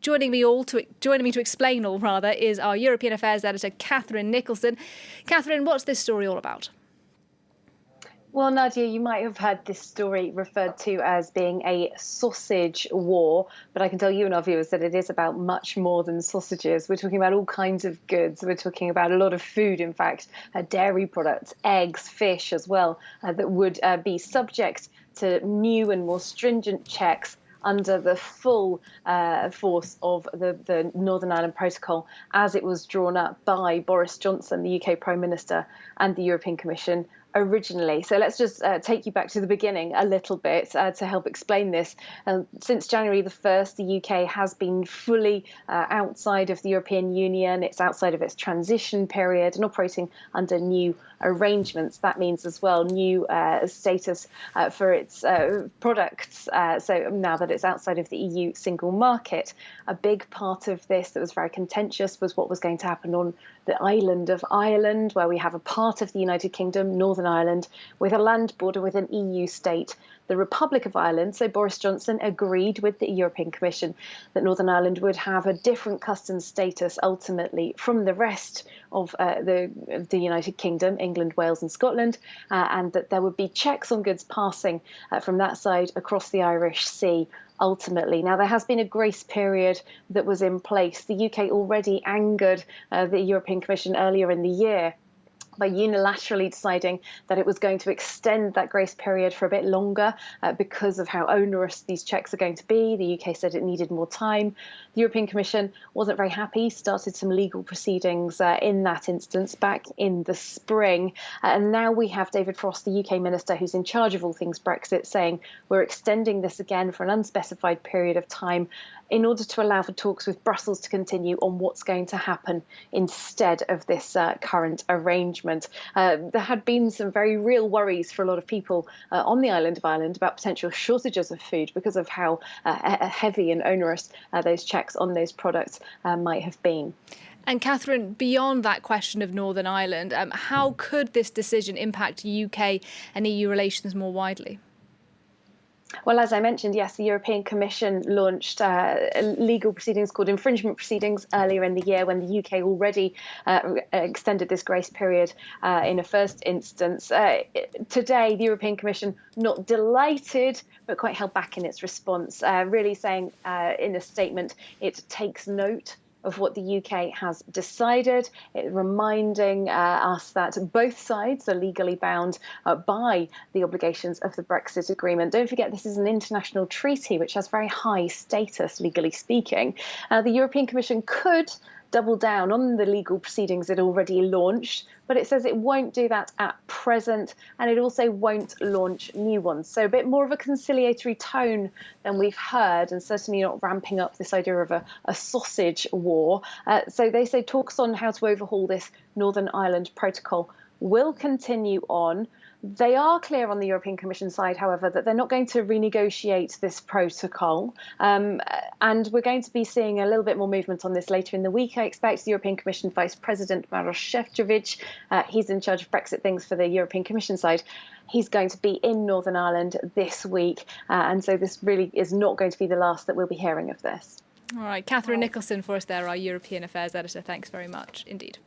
Joining me to explain all, rather, is our European Affairs editor, Catherine Nicholson. Catherine, what's this story all about? Well, Nadia, you might have heard this story referred to as being a sausage war, but I can tell you and our viewers that it is about much more than sausages. We're talking about all kinds of goods. We're talking about a lot of food, in fact, dairy products, eggs, fish as well, that would be subject to new and more stringent checks under the full force of the Northern Ireland Protocol as it was drawn up by Boris Johnson, the UK Prime Minister, and the European Commission originally. So let's just take you back to the beginning a little bit to help explain this. Since January the 1st, the UK has been fully outside of the European Union. It's outside of its transition period and operating under new arrangements. That means as well new status for its products. So now that it's outside of the EU single market, a big part of this that was very contentious was what was going to happen on the island of Ireland, where we have a part of the United Kingdom, Northern Ireland, with a land border with an EU state, the Republic of Ireland. So Boris Johnson agreed with the European Commission that Northern Ireland would have a different customs status ultimately from the rest of the United Kingdom, England, Wales and Scotland, and that there would be checks on goods passing from that side across the Irish Sea. Ultimately. Now, there has been a grace period that was in place. The UK already angered the European Commission earlier in the year by unilaterally deciding that it was going to extend that grace period for a bit longer because of how onerous these checks are going to be. The UK said it needed more time. The European Commission wasn't very happy, started some legal proceedings in that instance back in the spring. And now we have David Frost, the UK minister who's in charge of all things Brexit, saying we're extending this again for an unspecified period of time in order to allow for talks with Brussels to continue on what's going to happen instead of this current arrangement. There had been some very real worries for a lot of people on the island of Ireland about potential shortages of food because of how heavy and onerous those checks on those products might have been. And Catherine, beyond that question of Northern Ireland, how could this decision impact UK and EU relations more widely? Well, as I mentioned, yes, the European Commission launched legal proceedings called infringement proceedings earlier in the year when the UK already extended this grace period in a first instance. Today, the European Commission, not delighted, but quite held back in its response, really saying in a statement it takes note of what the UK has decided, reminding us that both sides are legally bound by the obligations of the Brexit agreement. Don't forget, this is an international treaty which has very high status, legally speaking. The European Commission could double down on the legal proceedings it already launched, but it says it won't do that at present, and it also won't launch new ones. So a bit more of a conciliatory tone than we've heard, and certainly not ramping up this idea of a sausage war. So they say talks on how to overhaul this Northern Ireland Protocol will continue on. They are clear on the European Commission side, however, that they're not going to renegotiate this protocol. And we're going to be seeing a little bit more movement on this later in the week. I expect the European Commission Vice President Maroš Šefčovič, he's in charge of Brexit things for the European Commission side. He's going to be in Northern Ireland this week. And so this really is not going to be the last that we'll be hearing of this. All right, Catherine Nicholson for us there, our European Affairs editor. Thanks very much indeed.